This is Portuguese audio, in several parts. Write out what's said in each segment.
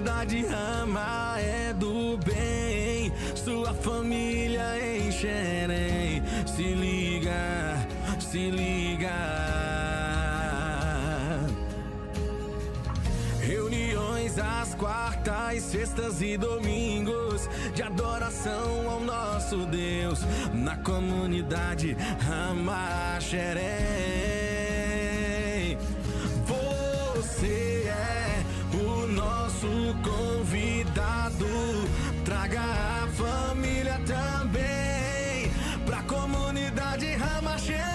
comunidade Rama é do bem, sua família em Xerém. Se liga, se liga. Reuniões às quartas, sextas e domingos de adoração ao nosso Deus na comunidade Rama Xerém. Você é o nosso convidado, traga a família também pra comunidade Rama Xerém.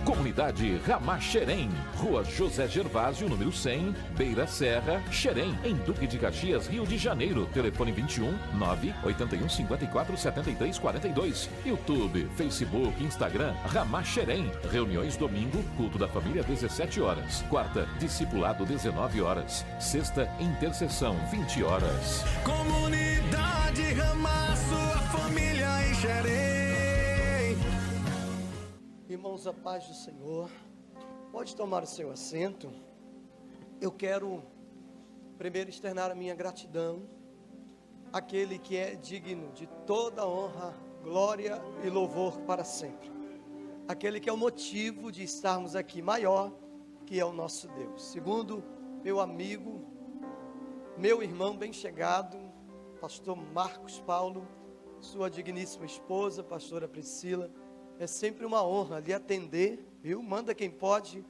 Comunidade Rama Xerém, Rua José Gervásio, número 100, Beira Serra, Xerém, em Duque de Caxias, Rio de Janeiro. Telefone 21 981 54 73 42. YouTube, Facebook, Instagram, Rama Xerém. Reuniões domingo, culto da família 17 horas. Quarta, discipulado 19 horas. Sexta, intercessão 20 horas. Comunidade Rama, sua família em Xerém. Irmãos, a paz do Senhor. Pode tomar o seu assento. Eu quero primeiro externar a minha gratidão àquele que é digno de toda honra, glória e louvor para sempre. Aquele que é o motivo de estarmos aqui, maior que é o nosso Deus. Segundo meu amigo, meu irmão bem chegado, pastor Marcos Paulo, sua digníssima esposa, pastora Priscila, é sempre uma honra lhe atender, viu? Manda quem pode,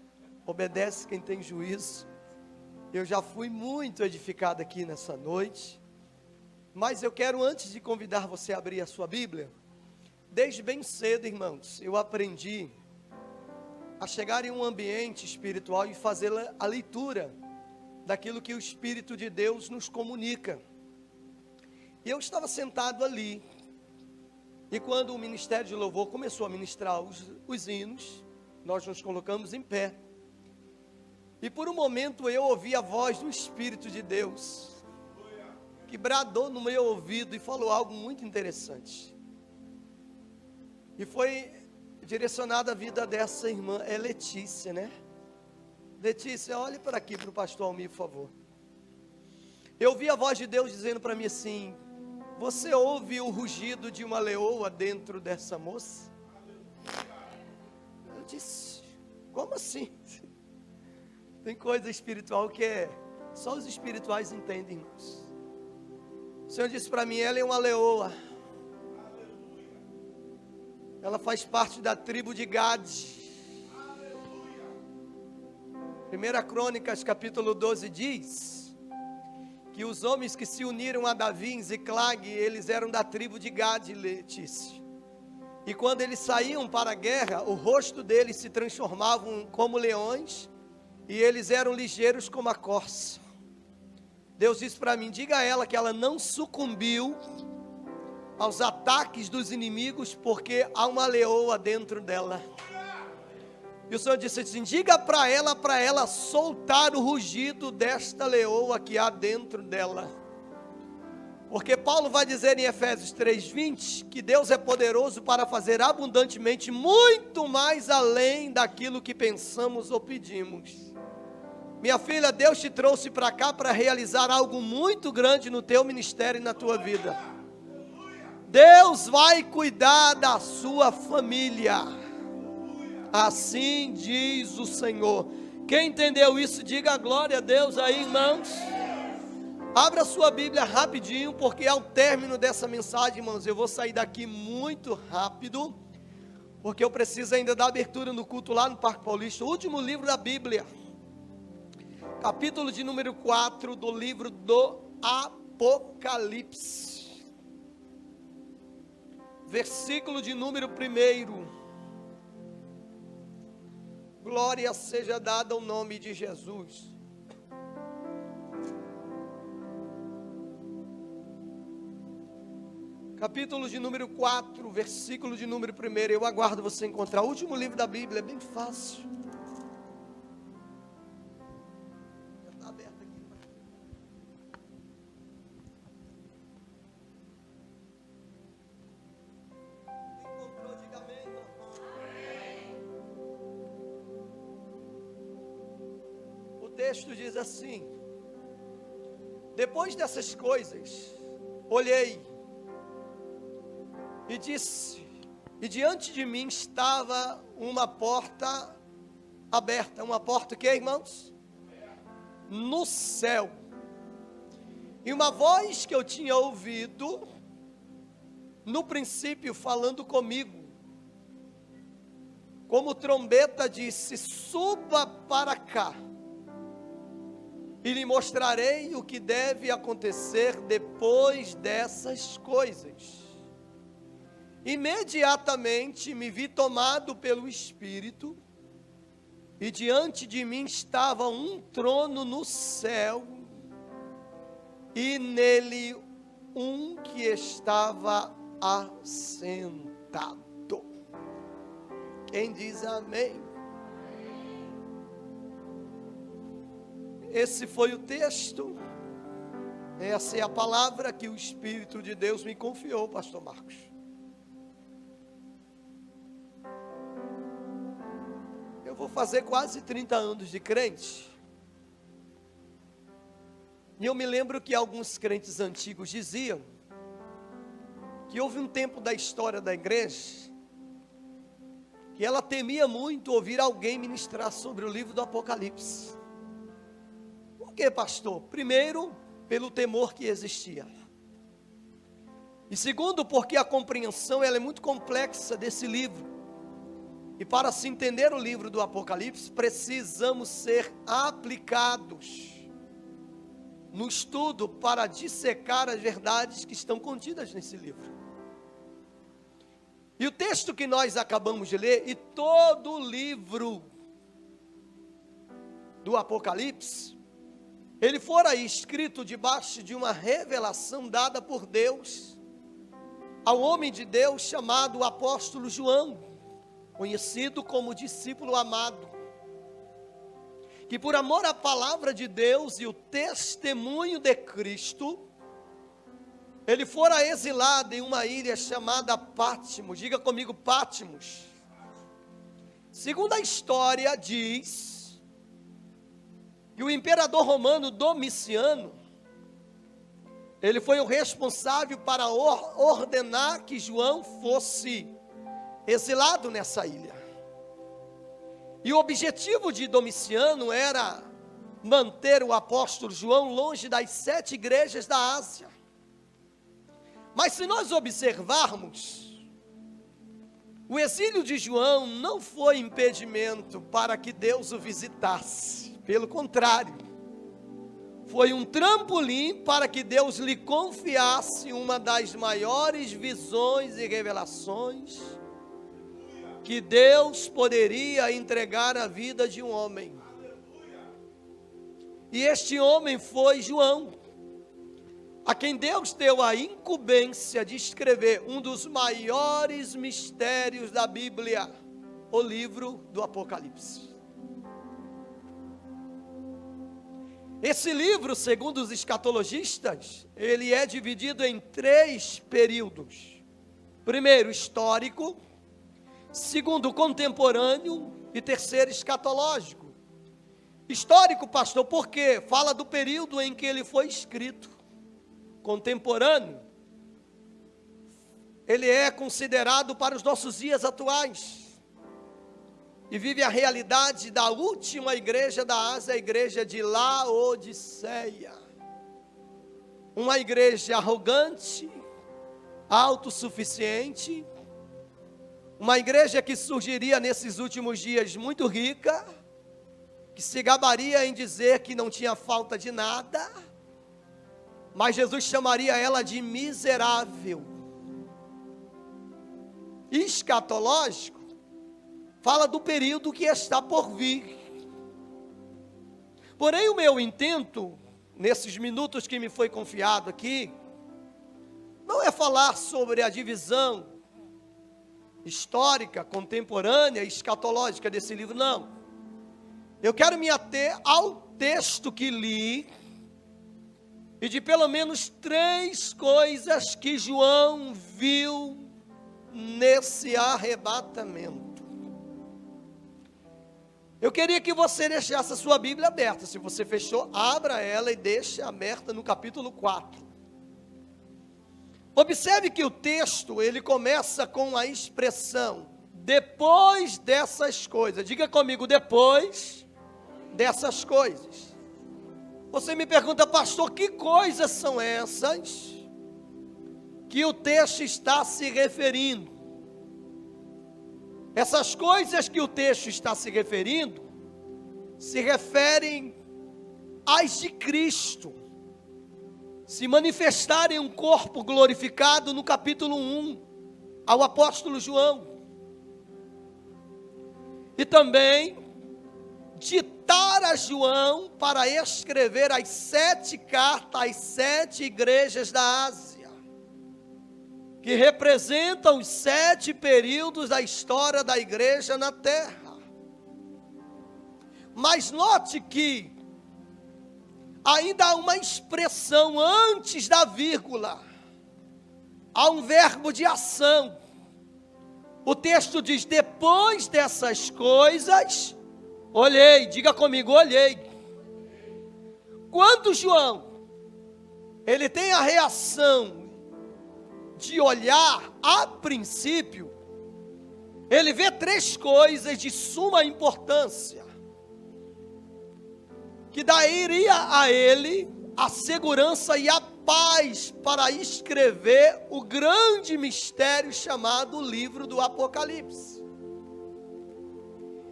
obedece quem tem juízo. Eu já fui muito edificado aqui nessa noite, mas eu quero, antes de convidar você a abrir a sua Bíblia, desde bem cedo, irmãos, eu aprendi a chegar em um ambiente espiritual e fazer a leitura daquilo que o Espírito de Deus nos comunica. E eu estava sentado ali, e quando o Ministério de Louvor começou a ministrar os hinos, nós nos colocamos em pé. E por um momento eu ouvi a voz do Espírito de Deus, que bradou no meu ouvido e falou algo muito interessante. E foi direcionado à vida dessa irmã, é Letícia, né? Letícia, olhe para aqui, para o pastor Almir, por favor. Eu ouvi a voz de Deus dizendo para mim assim: você ouve o rugido de uma leoa dentro dessa moça? Eu disse, como assim? Tem coisa espiritual que só os espirituais entendem, irmãos. O Senhor disse para mim, ela é uma leoa. Ela faz parte da tribo de Gade. 1 Crônicas capítulo 12 diz que os homens que se uniram a Davi em Ziclag, eles eram da tribo de Gade, Letícia. E quando eles saíam para a guerra, o rosto deles se transformavam como leões, e eles eram ligeiros como a corça. Deus disse para mim, diga a ela que ela não sucumbiu aos ataques dos inimigos, porque há uma leoa dentro dela. E o Senhor disse assim, diga para ela soltar o rugido desta leoa que há dentro dela. Porque Paulo vai dizer em Efésios 3:20, que Deus é poderoso para fazer abundantemente, muito mais além daquilo que pensamos ou pedimos. Minha filha, Deus te trouxe para cá para realizar algo muito grande no teu ministério e na tua vida. Deus vai cuidar da sua família. Assim diz o Senhor. Quem entendeu isso, diga glória a Deus aí, irmãos. Abra sua Bíblia rapidinho, porque ao término dessa mensagem, irmãos, eu vou sair daqui muito rápido, porque eu preciso ainda dar abertura no culto lá no Parque Paulista, o último livro da Bíblia, capítulo de número 4 do livro do Apocalipse, versículo de número 1. Glória seja dada ao nome de Jesus. Capítulo de número 4, versículo de número 1. Eu aguardo você encontrar. O último livro da Bíblia, é bem fácil. Já está aberto aqui. Encontrou, diga amém, irmão. O texto diz assim: Depois dessas coisas, olhei e disse, e diante de mim estava uma porta aberta. Uma porta o que, irmãos? No céu. E uma voz que eu tinha ouvido no princípio falando comigo, como trombeta, disse: suba para cá e lhe mostrarei o que deve acontecer depois dessas coisas. Imediatamente me vi tomado pelo Espírito, e diante de mim estava um trono no céu, e nele um que estava assentado. Quem diz amém? Esse foi o texto, essa é a palavra que o Espírito de Deus me confiou, pastor Marcos. Eu vou fazer quase 30 anos de crente, e eu me lembro que alguns crentes antigos diziam que houve um tempo da história da igreja que ela temia muito ouvir alguém ministrar sobre o livro do Apocalipse. Por quê, pastor? Primeiro, pelo temor que existia. E segundo, porque a compreensão ela é muito complexa desse livro. E para se entender o livro do Apocalipse, precisamos ser aplicados no estudo para dissecar as verdades que estão contidas nesse livro. E o texto que nós acabamos de ler, e todo o livro do Apocalipse, ele fora escrito debaixo de uma revelação dada por Deus ao homem de Deus chamado apóstolo João, conhecido como discípulo amado, que por amor à palavra de Deus e o testemunho de Cristo, ele fora exilado em uma ilha chamada Patmos. Diga comigo, Patmos. Segundo a história diz que o imperador romano Domiciano, ele foi o responsável para ordenar que João fosse exilado nessa ilha. E o objetivo de Domiciano era manter o apóstolo João longe das 7 igrejas da Ásia. Mas se nós observarmos, o exílio de João não foi impedimento para que Deus o visitasse. Pelo contrário, foi um trampolim para que Deus lhe confiasse uma das maiores visões e revelações que Deus poderia entregar à vida de um homem. E este homem foi João, a quem Deus deu a incumbência de escrever um dos maiores mistérios da Bíblia, o livro do Apocalipse. Esse livro, segundo os escatologistas, ele é dividido em 3 períodos. Primeiro, histórico. Segundo, contemporâneo. E terceiro, escatológico. Histórico, pastor, porque fala do período em que ele foi escrito. Contemporâneo, ele é considerado para os nossos dias atuais, e vive a realidade da última igreja da Ásia, a igreja de Laodiceia, uma igreja arrogante, autossuficiente, uma igreja que surgiria nesses últimos dias muito rica, que se gabaria em dizer que não tinha falta de nada, mas Jesus chamaria ela de miserável. Escatológico fala do período que está por vir. Porém, o meu intento, nesses minutos que me foi confiado aqui, não é falar sobre a divisão histórica, contemporânea e escatológica desse livro, não. Eu quero me ater ao texto que li, e de pelo menos 3 coisas que João viu nesse arrebatamento. Eu queria que você deixasse a sua Bíblia aberta. Se você fechou, abra ela e deixe aberta no capítulo 4. Observe que o texto, ele começa com a expressão, depois dessas coisas. Diga comigo, depois dessas coisas. Você me pergunta, pastor, que coisas são essas que o texto está se referindo? Essas coisas que o texto está se referindo, se referem às de Cristo, se manifestarem um corpo glorificado no capítulo 1, ao apóstolo João. E também ditar a João para escrever as 7 cartas às 7 igrejas da Ásia, que representam os 7 períodos da história da igreja na terra. Mas note que ainda há uma expressão antes da vírgula, há um verbo de ação. O texto diz, depois dessas coisas, olhei, diga comigo, olhei. Quando João, ele tem a reação de olhar, a princípio, ele vê 3 coisas de suma importância, que daria a ele a segurança e a paz para escrever o grande mistério chamado livro do Apocalipse.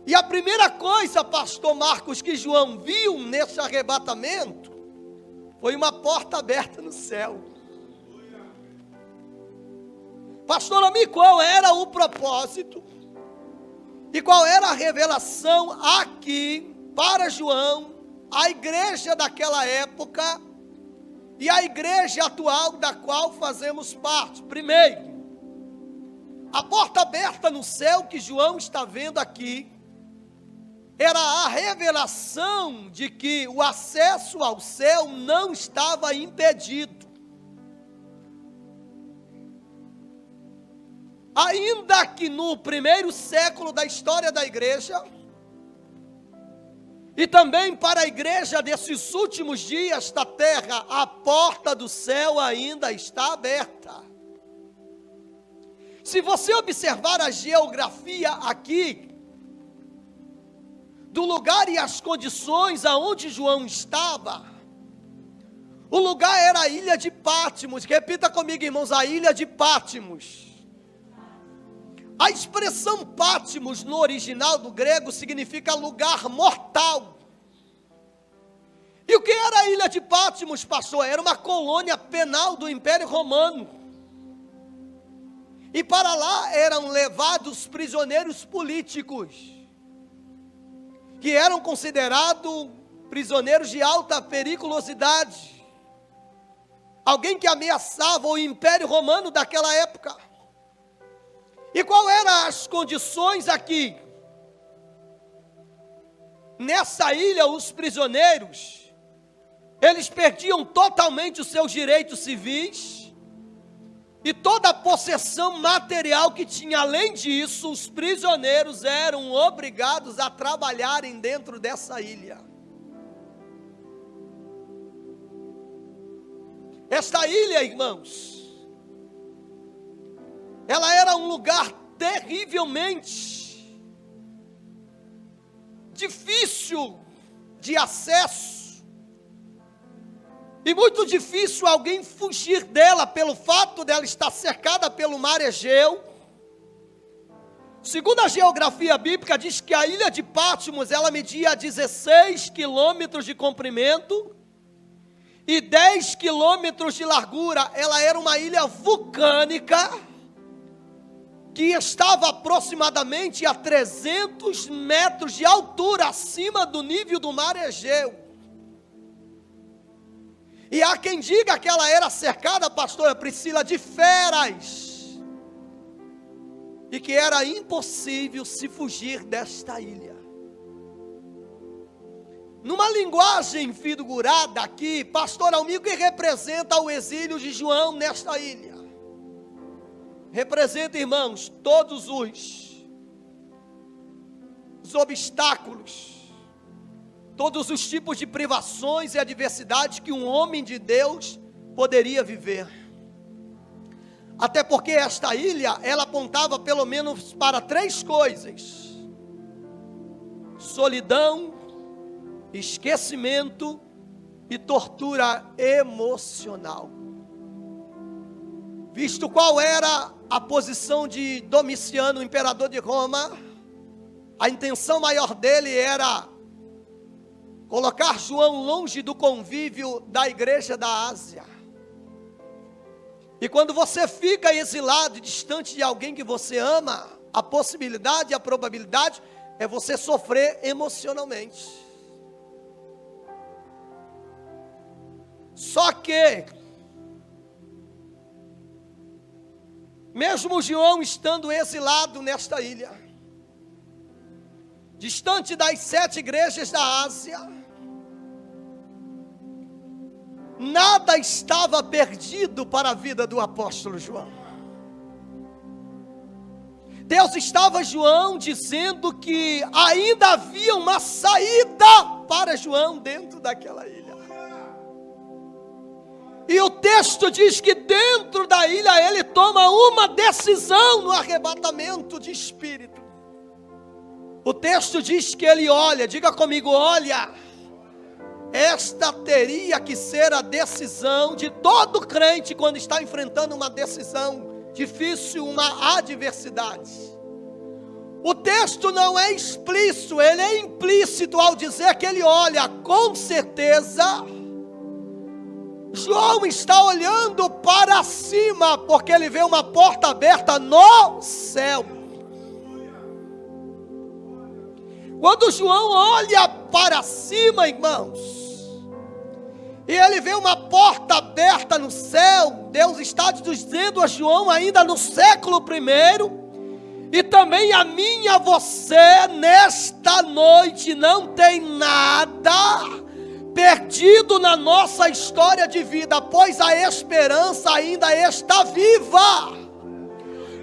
E a primeira coisa, pastor Marcos, que João viu nesse arrebatamento, foi uma porta aberta no céu. Pastor Ami, qual era o propósito e qual era a revelação aqui para João, a igreja daquela época e a igreja atual da qual fazemos parte? Primeiro, a porta aberta no céu que João está vendo aqui era a revelação de que o acesso ao céu não estava impedido. Ainda que no primeiro século da história da igreja, e também para a igreja desses últimos dias da terra, a porta do céu ainda está aberta. Se você observar a geografia aqui, do lugar e as condições aonde João estava, o lugar era a ilha de Patmos. Repita comigo, irmãos, a ilha de Patmos. A expressão Patmos no original do grego significa lugar mortal. E o que era a ilha de Patmos, pastor? Era uma colônia penal do Império Romano. E para lá eram levados prisioneiros políticos, que eram considerados prisioneiros de alta periculosidade. Alguém que ameaçava o Império Romano daquela época. E qual eram as condições aqui? Nessa ilha, os prisioneiros, eles perdiam totalmente os seus direitos civis e toda a possessão material que tinha. Além disso, os prisioneiros eram obrigados a trabalharem dentro dessa ilha. Esta ilha, irmãos, ela era um lugar terrivelmente difícil de acesso e muito difícil alguém fugir dela, pelo fato dela estar cercada pelo mar Egeu. Segundo a geografia bíblica, diz que a ilha de Patmos, ela media 16 quilômetros de comprimento e 10 quilômetros de largura. Ela era uma ilha vulcânica que estava aproximadamente a 300 metros de altura acima do nível do mar Egeu. E há quem diga que ela era cercada, pastora Priscila, de feras, e que era impossível se fugir desta ilha. Numa linguagem figurada aqui, pastor Almir, que representa o exílio de João nesta ilha? Representa, irmãos, todos os os obstáculos, todos os tipos de privações e adversidades que um homem de Deus poderia viver. Até porque esta ilha, ela apontava pelo menos para 3 coisas: solidão, esquecimento e tortura emocional. Visto qual era a posição de Domiciano, imperador de Roma, a intenção maior dele era colocar João longe do convívio da igreja da Ásia. E quando você fica exilado, distante de alguém que você ama, a possibilidade, a probabilidade é você sofrer emocionalmente. Só que, mesmo João estando exilado nesta ilha, distante das 7 igrejas da Ásia, nada estava perdido para a vida do apóstolo João. Deus estava João dizendo que ainda havia uma saída para João dentro daquela ilha. E o texto diz que dentro da ilha ele toma uma decisão no arrebatamento de espírito. O texto diz que ele olha, diga comigo, olha. Esta teria que ser a decisão de todo crente quando está enfrentando uma decisão difícil, uma adversidade. O texto não é explícito, ele é implícito ao dizer que ele olha. Com certeza, João está olhando para cima, porque ele vê uma porta aberta no céu. Quando João olha para cima, irmãos, e ele vê uma porta aberta no céu, Deus está dizendo a João ainda no século I, e também a mim e a você, nesta noite, não tem nada perdido na nossa história de vida, pois a esperança ainda está viva.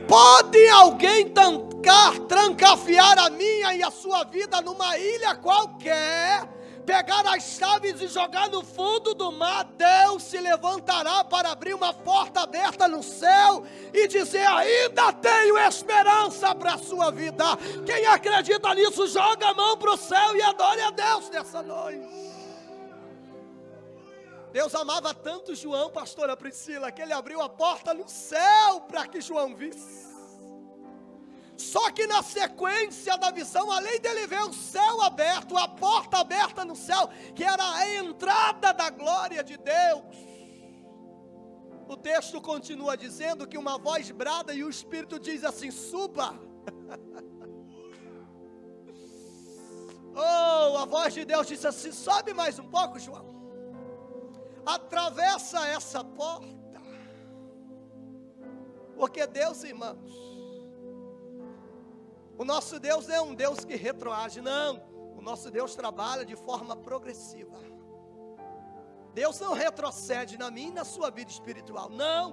Pode alguém trancafiar a minha e a sua vida numa ilha qualquer, pegar as chaves e jogar no fundo do mar, Deus se levantará para abrir uma porta aberta no céu e dizer: ainda tenho esperança para a sua vida. Quem acredita nisso, joga a mão para o céu e adore a Deus nessa noite. Deus amava tanto João, pastora Priscila, que ele abriu a porta no céu para que João visse. Só que na sequência da visão, além dele ver o céu aberto, a porta aberta no céu, que era a entrada da glória de Deus, o texto continua dizendo que uma voz brada e o Espírito diz assim: suba. Oh, a voz de Deus disse assim: sobe mais um pouco, João. Atravessa essa porta. Porque Deus, irmãos, o nosso Deus não é um Deus que retroage, não. O nosso Deus trabalha de forma progressiva. Deus não retrocede na minha e na sua vida espiritual, não.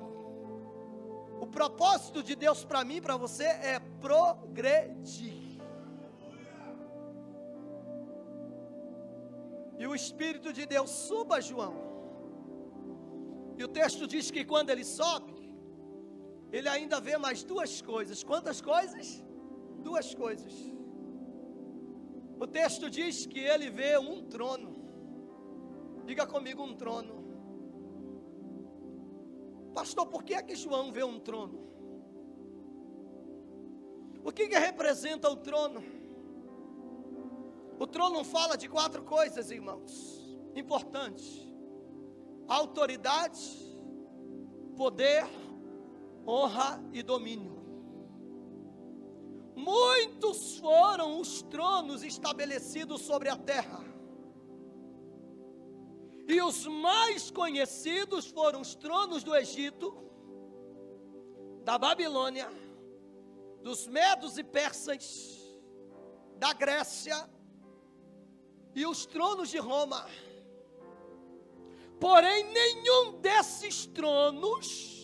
O propósito de Deus para mim e para você é progredir. E o Espírito de Deus suba João. E o texto diz que quando ele sobe, ele ainda vê mais 2 coisas. Quantas coisas? 2 coisas. O texto diz que ele vê um trono. Diga comigo, um trono. Pastor, por que é que João vê um trono? O que representa o trono? O trono fala de 4 coisas, irmãos, importantes: autoridade, poder, honra e domínio. Muitos foram os tronos estabelecidos sobre a terra, e os mais conhecidos foram os tronos do Egito, da Babilônia, dos medos e persas, da Grécia e os tronos de Roma. Porém, nenhum desses tronos,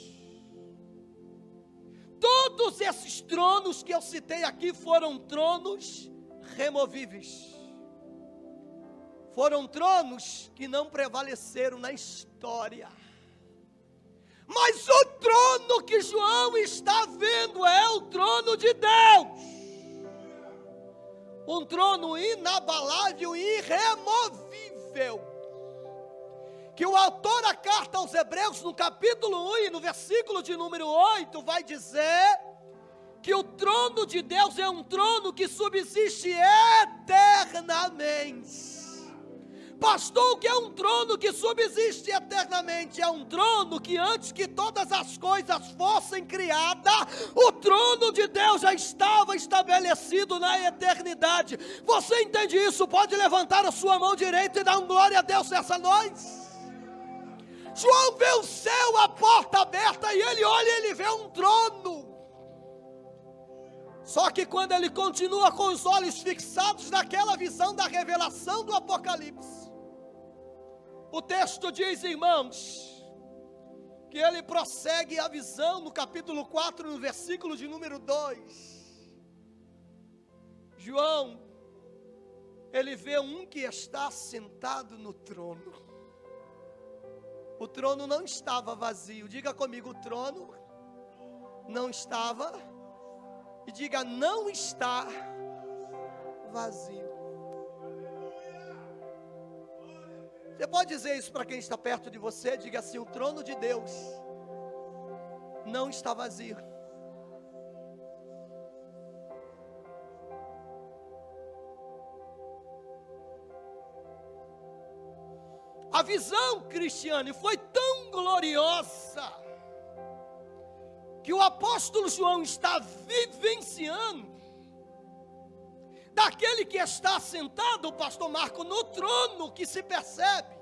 todos esses tronos que eu citei aqui foram tronos removíveis. Foram tronos que não prevaleceram na história. Mas o trono que João está vendo é o trono de Deus. Um trono inabalável e irremovível. Que o autor da carta aos Hebreus, no capítulo 1 e no versículo de número 8, vai dizer que o trono de Deus é um trono que subsiste eternamente. Pastor, o que é um trono que subsiste eternamente? É um trono que antes que todas as coisas fossem criadas, o trono de Deus já estava estabelecido na eternidade. Você entende isso? Pode levantar a sua mão direita e dar um glória a Deus nessa noite. João vê o céu, a porta aberta, e ele olha e ele vê um trono. Só que quando ele continua com os olhos fixados naquela visão da revelação do Apocalipse, o texto diz, irmãos, que ele prossegue a visão no capítulo 4, no versículo de número 2. João, ele vê um que está sentado no trono. O trono não estava vazio. Diga comigo, o trono não estava. E diga, não está vazio. Você pode dizer isso para quem está perto de você? Diga assim, o trono de Deus não está vazio. A visão, Cristiane, foi tão gloriosa que o apóstolo João está vivenciando daquele que está sentado, o pastor Marco, no trono, que se percebe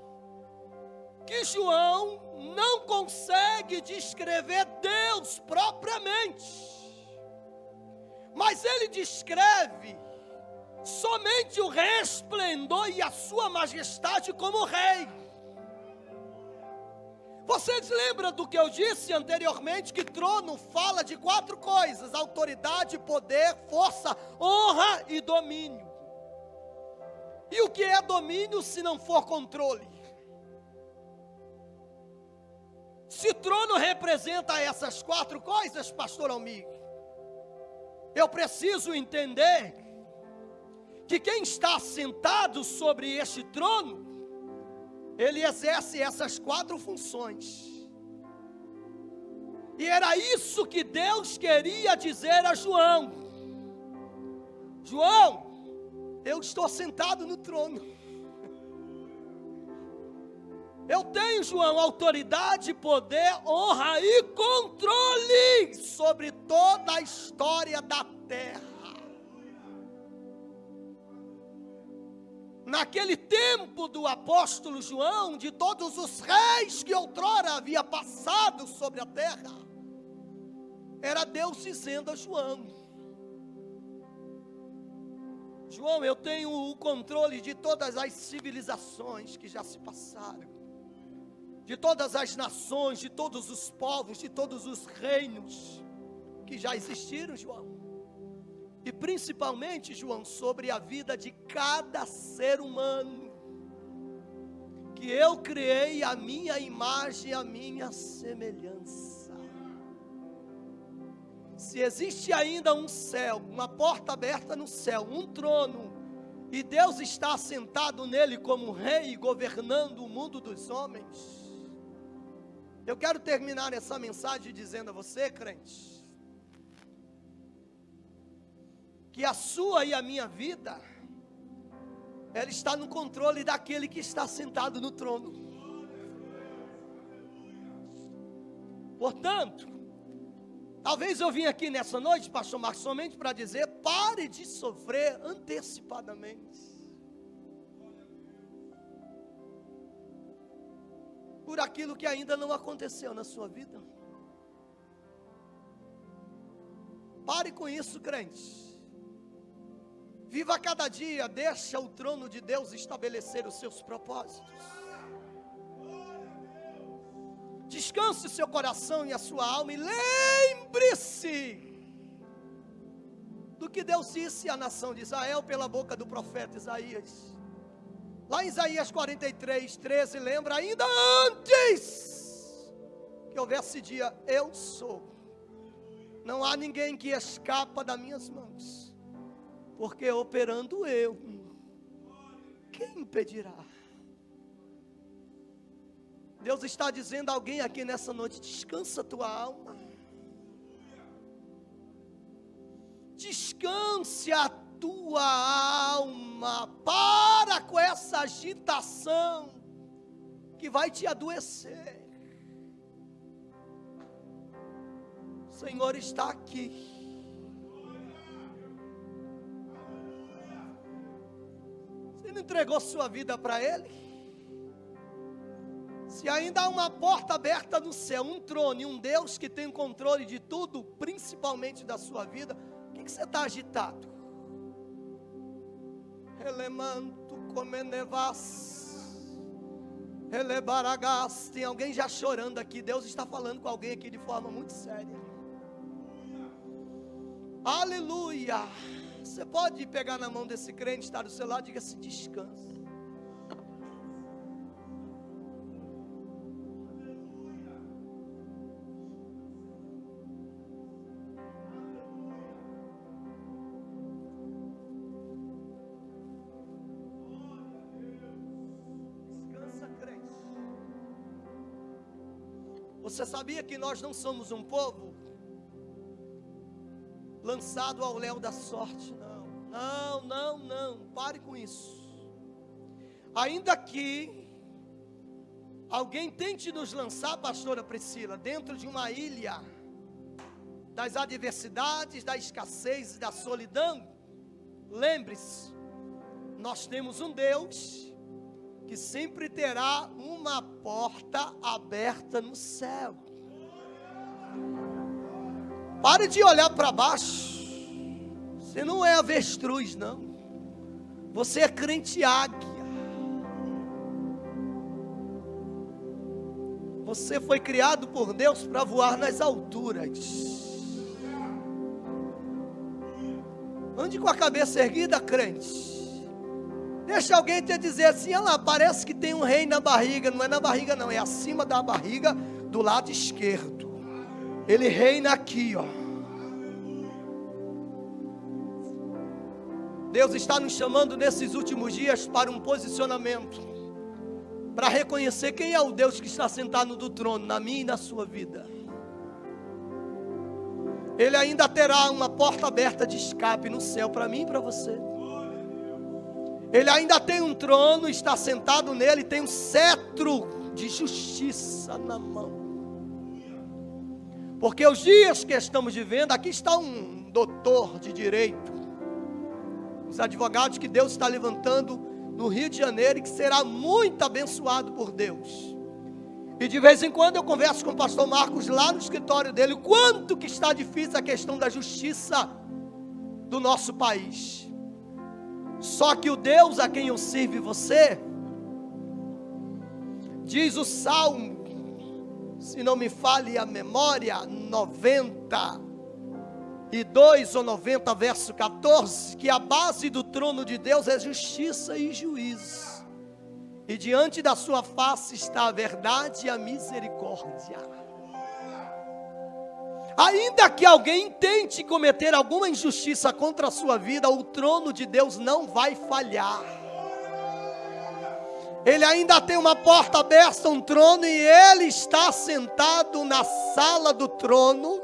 que João não consegue descrever Deus propriamente, mas ele descreve somente o resplendor e a sua majestade como rei. Vocês lembram do que eu disse anteriormente, que trono fala de 4 coisas: autoridade, poder, força, honra e domínio. E o que é domínio se não for controle? Se trono representa essas 4 coisas, pastor Almir, eu preciso entender que quem está sentado sobre este trono, ele exerce essas 4 funções. E era isso que Deus queria dizer a João. João, eu estou sentado no trono. Eu tenho, João, autoridade, poder, honra e controle sobre toda a história da terra. Naquele tempo do apóstolo João, de todos os reis que outrora havia passado sobre a terra, era Deus dizendo a João: João, eu tenho o controle de todas as civilizações que já se passaram, de todas as nações, de todos os povos, de todos os reinos que já existiram, João. E principalmente, João, sobre a vida de cada ser humano, que eu criei a minha imagem, a minha semelhança. Se existe ainda um céu, uma porta aberta no céu, um trono, e Deus está sentado nele como rei, governando o mundo dos homens, eu quero terminar essa mensagem dizendo a você, crente, que a sua e a minha vida, ela está no controle daquele que está sentado no trono. Portanto, talvez eu vim aqui nessa noite, pastor Marcos, somente para dizer: pare de sofrer antecipadamente por aquilo que ainda não aconteceu na sua vida. Pare com isso, crente. Viva cada dia, deixa o trono de Deus estabelecer os seus propósitos. Descanse o seu coração e a sua alma e lembre-se do que Deus disse à nação de Israel pela boca do profeta Isaías. Lá em Isaías 43, 13, lembra? Ainda antes que houvesse dia, eu sou. Não há ninguém que escapa das minhas mãos. Porque operando eu, quem impedirá? Deus está dizendo a alguém aqui nessa noite: descansa tua alma. Descanse a tua alma. Para com essa agitação que vai te adoecer. O Senhor está aqui. Você não entregou sua vida para Ele? Se ainda há uma porta aberta no céu, um trono e um Deus que tem o controle de tudo, principalmente da sua vida, o que você está agitado? Elemanto comenevas, elebaragás. Tem alguém já chorando aqui. Deus está falando com alguém aqui de forma muito séria. Aleluia. Você pode pegar na mão desse crente, estar do seu lado e diga assim: descansa. Você sabia que nós não somos um povo lançado ao léu da sorte? Não, pare com isso. Ainda que alguém tente nos lançar, pastora Priscila, dentro de uma ilha das adversidades, da escassez e da solidão, lembre-se, nós temos um Deus que sempre terá uma porta aberta no céu. Pare de olhar para baixo. Você não é avestruz, não. Você é crente águia. Você foi criado por Deus para voar nas alturas. Ande com a cabeça erguida, crente. Deixa alguém te dizer assim: olha lá, parece que tem um rei na barriga. Não é na barriga não, é acima da barriga, do lado esquerdo. Ele reina aqui, ó. Deus está nos chamando nesses últimos dias para um posicionamento, para reconhecer quem é o Deus que está sentado no trono, na minha e na sua vida. Ele ainda terá uma porta aberta de escape no céu para mim e para você. Ele ainda tem um trono, está sentado nele, tem um cetro de justiça na mão. Porque os dias que estamos vivendo, aqui está um doutor de direito, os advogados que Deus está levantando no Rio de Janeiro e que será muito abençoado por Deus. E de vez em quando eu converso com o pastor Marcos lá no escritório dele, o quanto que está difícil a questão da justiça do nosso país. Só que o Deus a quem eu sirvo você, diz o Salmo, se não me falhe a memória, 92 ou 90, verso 14, que a base do trono de Deus é justiça e juízo. E diante da sua face está a verdade e a misericórdia. Ainda que alguém tente cometer alguma injustiça contra a sua vida, o trono de Deus não vai falhar. Ele ainda tem uma porta aberta, um trono, e Ele está sentado na sala do trono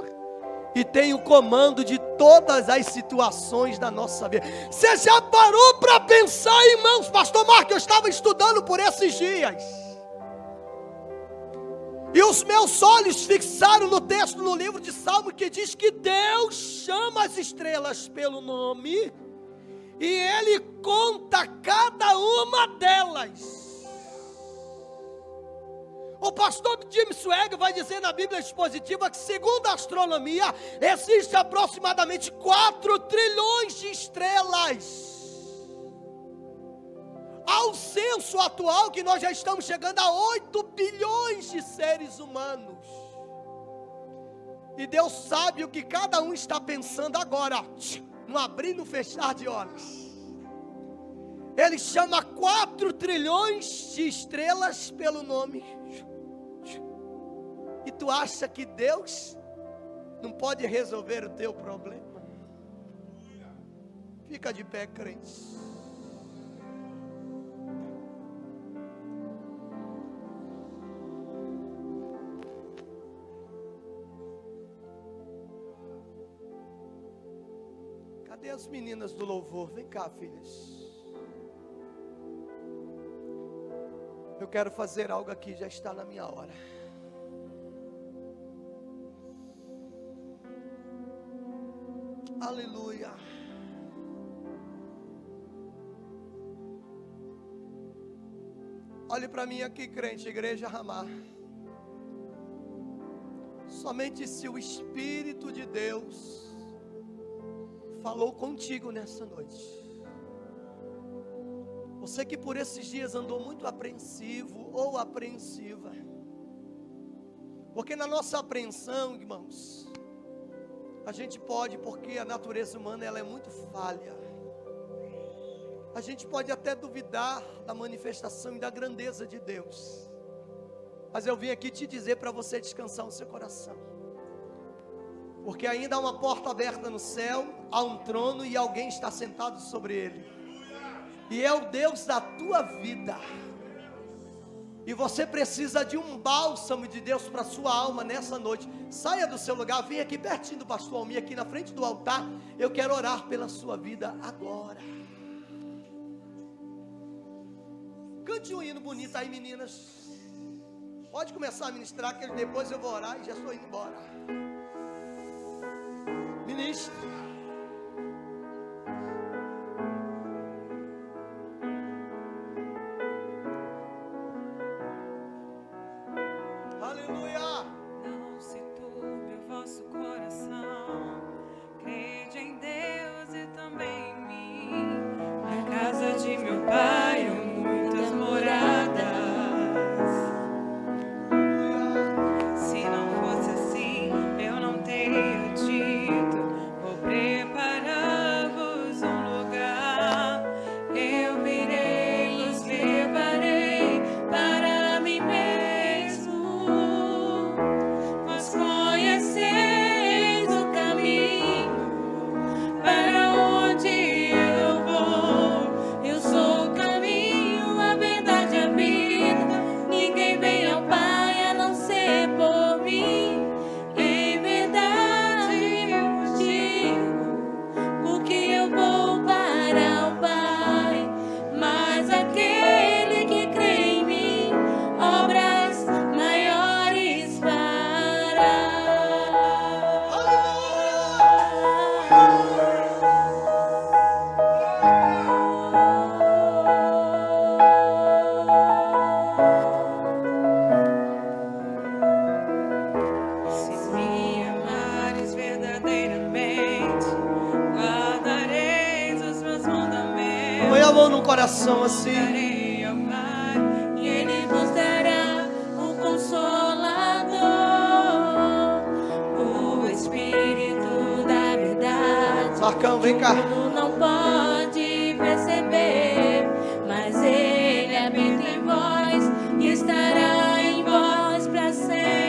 e tem o comando de todas as situações da nossa vida. Você já parou para pensar, irmãos? Pastor Marcos, eu estava estudando por esses dias, e os meus olhos fixaram no texto, no livro de Salmo, que diz que Deus chama as estrelas pelo nome, e Ele conta cada uma delas. O pastor Jim Swagger vai dizer na Bíblia Expositiva que, segundo a astronomia, existe aproximadamente 4 trilhões de estrelas. Ao censo atual, que nós já estamos chegando a 8 bilhões de seres humanos. E Deus sabe o que cada um está pensando agora, no abrir e no fechar de olhos. Ele chama 4 trilhões de estrelas pelo nome. E tu acha que Deus não pode resolver o teu problema? Fica de pé, crente. Cadê as meninas do louvor? Vem cá, filhas. Eu quero fazer algo aqui, já está na minha hora. Aleluia. Olhe para mim aqui, crente, igreja Ramá. Somente se o Espírito de Deus falou contigo nessa noite. Você que por esses dias andou muito apreensivo ou apreensiva. Porque na nossa apreensão, irmãos, a gente pode, porque a natureza humana ela é muito falha. A gente pode até duvidar da manifestação e da grandeza de Deus. Mas eu vim aqui te dizer para você descansar o seu coração. Porque ainda há uma porta aberta no céu, há um trono e alguém está sentado sobre ele. E é o Deus da tua vida. E você precisa de um bálsamo de Deus para a sua alma nessa noite. Saia do seu lugar, vem aqui pertinho do pastor Almir, aqui na frente do altar. Eu quero orar pela sua vida agora. Cante um hino bonito aí, meninas. Pode começar a ministrar, que depois eu vou orar e já estou indo embora. Ministro. Aleluia. Não se turbe o vosso coração, crede em Deus e também em mim. Na casa de meu pai há muitas moradas. Se não fosse assim, eu não teria dito: vou preparar-vos um lugar. Eu virei, os levarei para mim mesmo. Vós conheceis o caminho para onde eu vou. Eu sou o caminho, a verdade e a vida. Ninguém vem ao Pai a não ser por mim. Em verdade eu vos digo, porque eu vou para o Pai. Mas aquele que crê em mim, obras maiores fará. Se me amares verdadeiramente, guardareis os meus mandamentos. Põe a mão no coração assim. Darei ao Pai, e Ele vos dará o Consolador, o Espírito da verdade. Marcão, vem cá. O mundo não pode perceber, mas Ele habita em vós e estará em vós para sempre.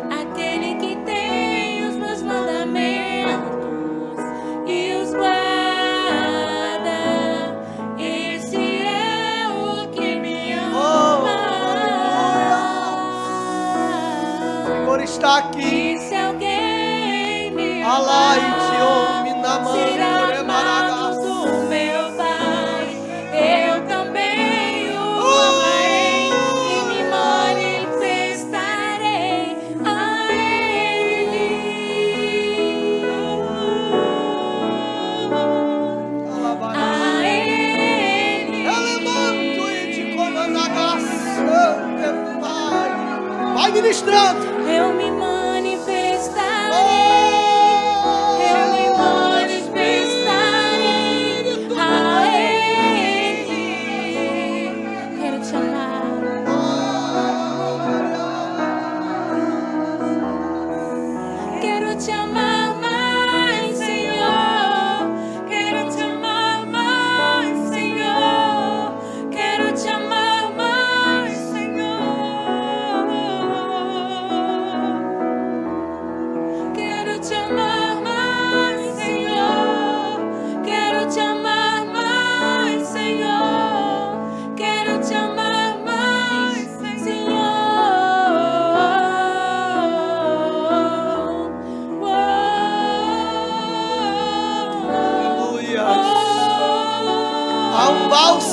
Aquele que tem os meus mandamentos e os guarda, esse é o que me ama. O Senhor está aqui. E se alguém me Alá e te homem na mão. será amado do meu Pai. Eu também o amarei e me manifestarei a Ele. A Ele. Elemanto e te vai ministrando. Eu me manifestarei. Eu me manifestarei a Ele. Quero te amar. Quero te amar mais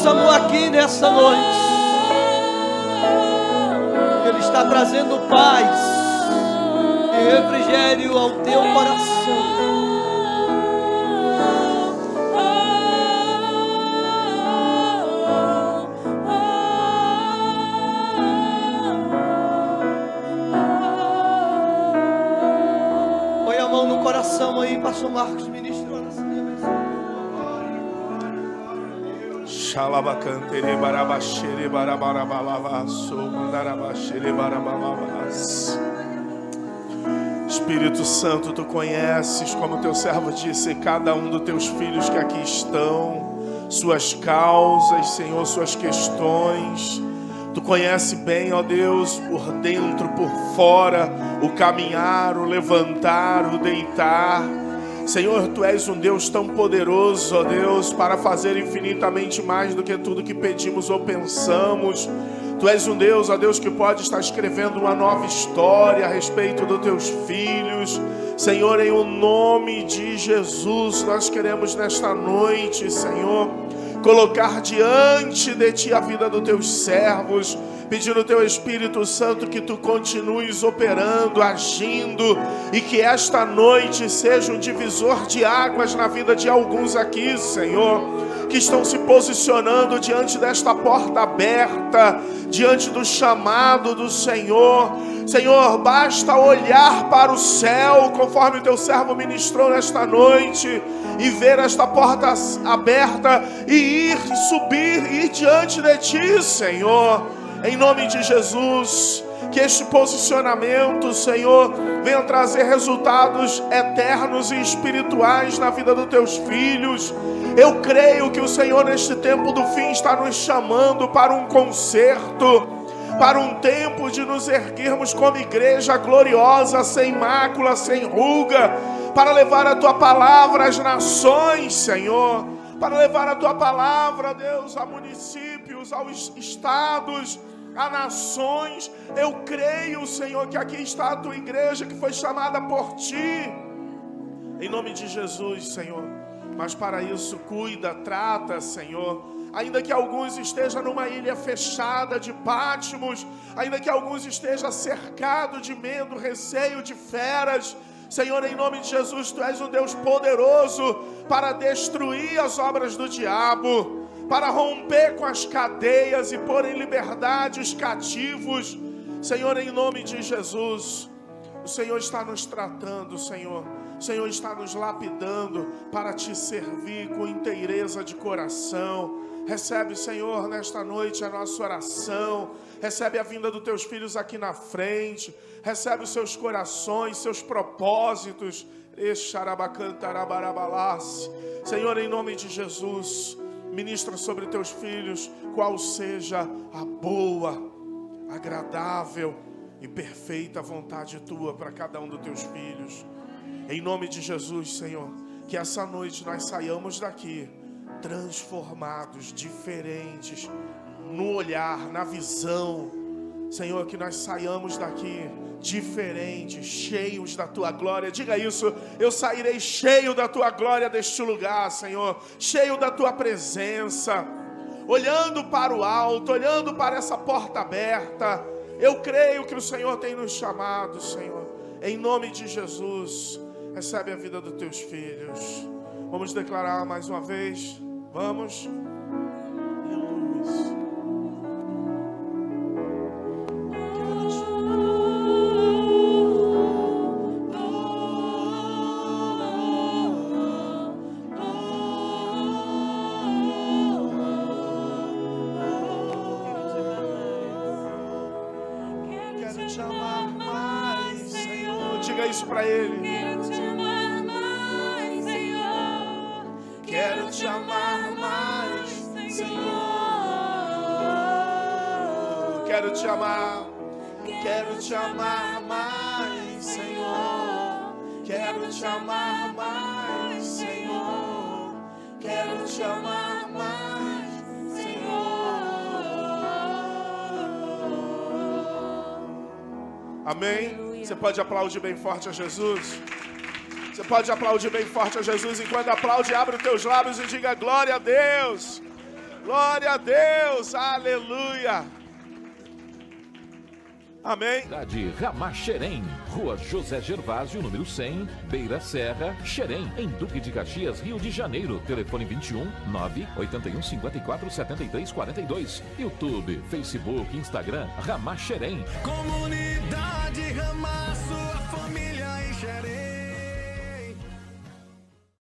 bálsamo aqui nessa noite. Ele está trazendo paz e refrigério ao teu coração. Põe a mão no coração aí, pastor Marcos ministrando assim. Xalabacantere barabaxere barabarabalavaço mandarabaxere barabalavas. Espírito Santo, tu conheces, como teu servo disse, cada um dos teus filhos que aqui estão, suas causas, Senhor, suas questões. Tu conhece bem, ó Deus, por dentro, por fora, o caminhar, o levantar, o deitar. Senhor, Tu és um Deus tão poderoso, ó Deus, para fazer infinitamente mais do que tudo que pedimos ou pensamos. Tu és um Deus, ó Deus, que pode estar escrevendo uma nova história a respeito dos Teus filhos. Senhor, em o nome de Jesus, nós queremos nesta noite, Senhor, colocar diante de Ti a vida dos Teus servos, pedindo o Teu Espírito Santo que Tu continues operando, agindo, e que esta noite seja um divisor de águas na vida de alguns aqui, Senhor, que estão se posicionando diante desta porta aberta, diante do chamado do Senhor. Senhor, basta olhar para o céu, conforme o Teu servo ministrou nesta noite, e ver esta porta aberta, e ir, subir, ir diante de Ti, Senhor. Em nome de Jesus, que este posicionamento, Senhor, venha trazer resultados eternos e espirituais na vida dos Teus filhos. Eu creio que o Senhor, neste tempo do fim, está nos chamando para um concerto, para um tempo de nos erguermos como igreja gloriosa, sem mácula, sem ruga, para levar a Tua palavra às nações, Senhor, para levar a Tua palavra, Deus, a municípios, aos estados, a nações. Eu creio, Senhor, que aqui está a Tua igreja que foi chamada por Ti, em nome de Jesus, Senhor. Mas para isso, cuida, trata, Senhor. Ainda que alguns estejam numa ilha fechada de Patmos, ainda que alguns estejam cercados de medo, receio de feras, Senhor, em nome de Jesus, Tu és um Deus poderoso para destruir as obras do diabo, para romper com as cadeias e pôr em liberdade os cativos. Senhor, em nome de Jesus, o Senhor está nos tratando, Senhor. O Senhor está nos lapidando para Te servir com inteireza de coração. Recebe, Senhor, nesta noite a nossa oração. Recebe a vinda dos Teus filhos aqui na frente. Recebe os seus corações, seus propósitos. Senhor, em nome de Jesus, ministra sobre Teus filhos qual seja a boa, agradável e perfeita vontade Tua para cada um dos Teus filhos. Em nome de Jesus, Senhor, que essa noite nós saiamos daqui transformados, diferentes, no olhar, na visão. Senhor, que nós saiamos daqui diferentes, cheios da Tua glória. Diga isso: eu sairei cheio da Tua glória deste lugar, Senhor, cheio da Tua presença, olhando para o alto, olhando para essa porta aberta. Eu creio que o Senhor tem nos chamado, Senhor. Em nome de Jesus, recebe a vida dos Teus filhos. Vamos declarar mais uma vez. Vamos. Luz. Quero Te amar mais, Senhor. Diga isso para Ele. Quero Te amar mais, Senhor. Quero Te amar mais, Senhor. Quero Te amar. Quero Te amar mais, Senhor. Quero Te amar mais, Senhor. Quero Te amar mais, Senhor. Amém? Você pode aplaudir bem forte a Jesus? Você pode aplaudir bem forte a Jesus. Enquanto aplaude, abre os teus lábios e diga glória a Deus. Glória a Deus, aleluia. Amém. Cidade Ramá Xerém, Rua José Gervásio, número 100, Beira Serra, Xerém, em Duque de Caxias, Rio de Janeiro. Telefone 21 981 54 73 42. YouTube, Facebook, Instagram, Ramá Xerém. Comunidade Ramá, sua